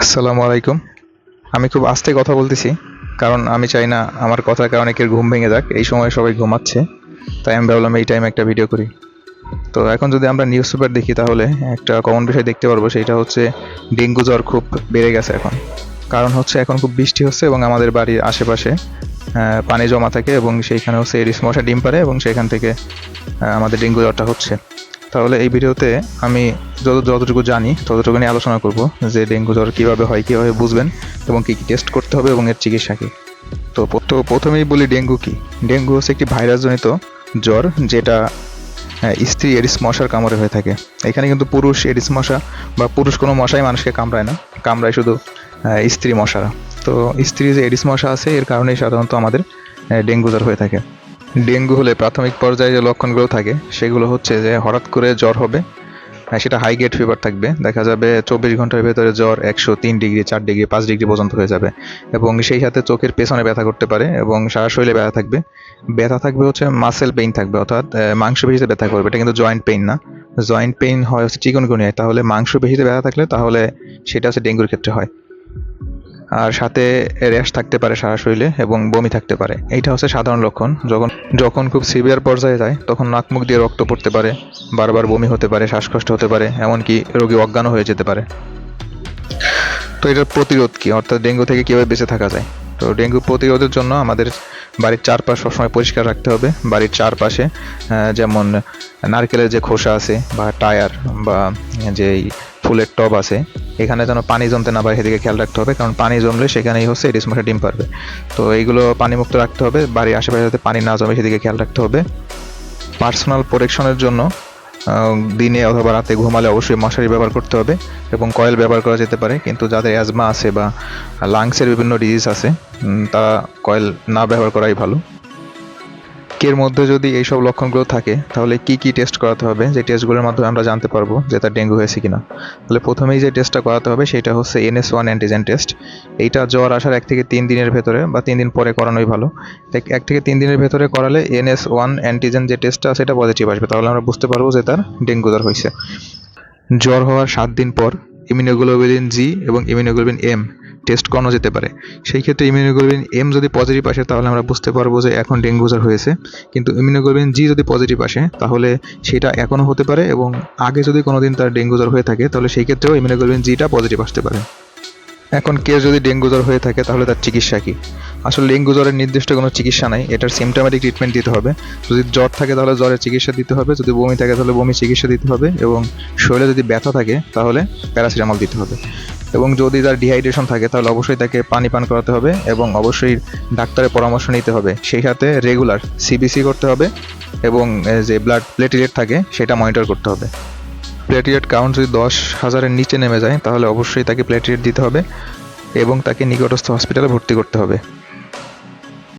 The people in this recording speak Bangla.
আসসালামু আলাইকুম। আমি খুব আস্তে কথা বলতেছি, কারণ আমি চাই না আমার কথার কারণে কেউ ঘুম ভেঙে যাক। এই সময় সবাই ঘুমাচ্ছে, তাই আমি ভাবলাম এই টাইমে একটা ভিডিও করি। তো এখন যদি আমরা নিউজ পেপার দেখি তাহলে একটা কমন বিষয় দেখতে পারবো, সেটা হচ্ছে ডেঙ্গু জ্বর খুব বেড়ে গেছে এখন। কারণ হচ্ছে এখন খুব বৃষ্টি হচ্ছে এবং আমাদের বাড়ির আশেপাশে পানি জমা থাকে এবং সেইখানে হচ্ছে এডিস মশা ডিম পাড়ে এবং সেখান থেকে আমাদের ডেঙ্গু জ্বরটা হচ্ছে। তাহলে এই ভিডিওতে আমি যতটুকু জানি ততটুকু নিয়ে আলোচনা করব যে ডেঙ্গু জ্বর কীভাবে হয়, কীভাবে বুঝবেন এবং কী কী টেস্ট করতে হবে এবং এর চিকিৎসা কী। তো প্রথমেই বলি ডেঙ্গু কী। ডেঙ্গু হচ্ছে একটি ভাইরাসজনিত জ্বর, যেটা স্ত্রী এডিস মশার কামড়ে হয়ে থাকে। এখানে কিন্তু পুরুষ এডিস মশা বা পুরুষ কোনো মশাই মানুষকে কামড়ায় না, কামড়ায় শুধু স্ত্রী মশারা। তো স্ত্রী যে এডিস মশা আছে এর কারণেই সাধারণত আমাদের ডেঙ্গু জ্বর হয়ে থাকে। ডেঙ্গু হলে প্রাথমিক পর্যায়ে যে লক্ষণগুলো থাকে সেগুলো হচ্ছে যে হঠাৎ করে জ্বর হবে, সেটা হাই গ্রেড ফিভার থাকবে। দেখা যাবে 24 ঘন্টার ভেতরে জ্বর 103 ডিগ্রি, 4 ডিগ্রি, 5 ডিগ্রি পর্যন্ত হয়ে যাবে এবং সেই সাথে চোখের পেছনে ব্যথা করতে পারে এবং সারা শরীরে ব্যথা থাকবে। ব্যথা থাকবে হচ্ছে মাসেল পেইন থাকবে, অর্থাৎ মাংসপেশিতে ব্যথা করবে। এটা কিন্তু জয়েন্ট পেইন না। জয়েন্ট পেইন হয় হচ্ছে চিকুনগুনিয়ায়, তাহলে মাংসপেশিতে ব্যথা থাকলে তাহলে সেটা হচ্ছে ডেঙ্গুর ক্ষেত্রে হয়। আর সাথে র্যাশ থাকতে পারে সারা শরীরে এবং বমি থাকতে পারে। এইটা হচ্ছে সাধারণ লক্ষণ। যখন যখন খুব সিভিয়ার পর্যায়ে যায় তখন নাক মুখ দিয়ে রক্ত পড়তে পারে, বারবার বমি হতে পারে, শ্বাসকষ্ট হতে পারে, এমনকি রোগী অজ্ঞানও হয়ে যেতে পারে। তো এটার প্রতিরোধ কী, অর্থাৎ ডেঙ্গু থেকে কীভাবে বেঁচে থাকা যায়? তো ডেঙ্গু প্রতিরোধের জন্য আমাদের বাড়ির চারপাশ সবসময় পরিষ্কার রাখতে হবে। বাড়ির চারপাশে যেমন নারকেলের যে খোসা আছে বা টায়ার বা যেই ফুলের টব আছে, এখানে যেন পানি জমতে না পারে সেদিকে খেয়াল রাখতে হবে, কারণ পানি জমলে সেখানেই হচ্ছে এডিস মশা ডিম পারবে। তো এইগুলো পানিমুক্ত রাখতে হবে, বাড়ির আশেপাশে যাতে পানি না জমে সেদিকে খেয়াল রাখতে হবে। পার্সোনাল প্রোটেকশনের জন্য দিনে অথবা রাতে ঘুমালে অবশ্যই মশারি ব্যবহার করতে হবে এবং কয়েল ব্যবহার করা যেতে পারে, কিন্তু যাদের অ্যাজমা আছে বা লাংসের বিভিন্ন ডিজিজ আছে তারা কয়েল না ব্যবহার করাই ভালো। এর মধ্যে যদি এইসব লক্ষণগুলো থাকে তাহলে কি কি টেস্ট করাতে হবে, যে টেস্টগুলোর মাধ্যমে আমরা জানতে পারবো যে তার ডেঙ্গু হয়েছে কিনা। তাহলে প্রথমেই যে টেস্টটা করাতে হবে সেটা হচ্ছে NS1 অ্যান্টিজেন টেস্ট। এইটা জ্বর আসার 1 থেকে 3 দিনের ভেতরে বা 3 দিন পরে করানোই ভালো। 1 থেকে 3 দিনের ভেতরে করালে NS1 অ্যান্টিজেন যে টেস্টটা সেটা পজিটিভ আসবে, তাহলে আমরা বুঝতে পারবো যে তার ডেঙ্গু জ্বর হয়েছে। জ্বর হওয়ার 7 দিন পর ইমিউনোগ্লোবুলিন জি এবং ইমিউনোগ্লোবুলিন এম টেস্ট করানো যেতে পারে। সেই ক্ষেত্রে ইমিউনোগ্লোবুলিন এম যদি পজিটিভ আসে তাহলে আমরা বুঝতে পারবো যে এখন ডেঙ্গু জ্বর হয়েছে, কিন্তু ইমিউনোগ্লোবুলিন জি যদি পজিটিভ আসে তাহলে সেটা এখনও হতে পারে এবং আগে যদি কোনোদিন তার ডেঙ্গু জ্বর হয়ে থাকে তাহলে সেই ক্ষেত্রেও ইমিউনোগ্লোবুলিন জিটা পজিটিভ আসতে পারে। এখন কেউ যদি ডেঙ্গু জ্বর হয়ে থাকে তাহলে তার চিকিৎসা কী? আসলে ডেঙ্গু জ্বরের নির্দিষ্ট কোনো চিকিৎসা নাই, এটার সিমটোম্যাটিক ট্রিটমেন্ট দিতে হবে। যদি জ্বর থাকে তাহলে জ্বরের চিকিৎসা দিতে হবে, যদি বমি থাকে তাহলে বমি চিকিৎসা দিতে হবে এবং শরীরে যদি ব্যথা থাকে তাহলে প্যারাসিটামল দিতে হবে। এবং যদি তার ডিহাইড্রেশন থাকে তাহলে অবশ্যই তাকে পানি পান করাতে হবে এবং অবশ্যই ডাক্তারের পরামর্শ নিতে হবে। সেই সাথে রেগুলার সিবিসি করতে হবে এবং যে ব্লাড প্লেটলেট থাকে সেটা মনিটর করতে হবে। প্লেটলেট কাউন্ট যদি 10,000-এর নিচে নেমে যায় তাহলে অবশ্যই তাকে প্লেটলেট দিতে হবে এবং তাকে নিকটস্থ হসপিটালে ভর্তি করতে হবে।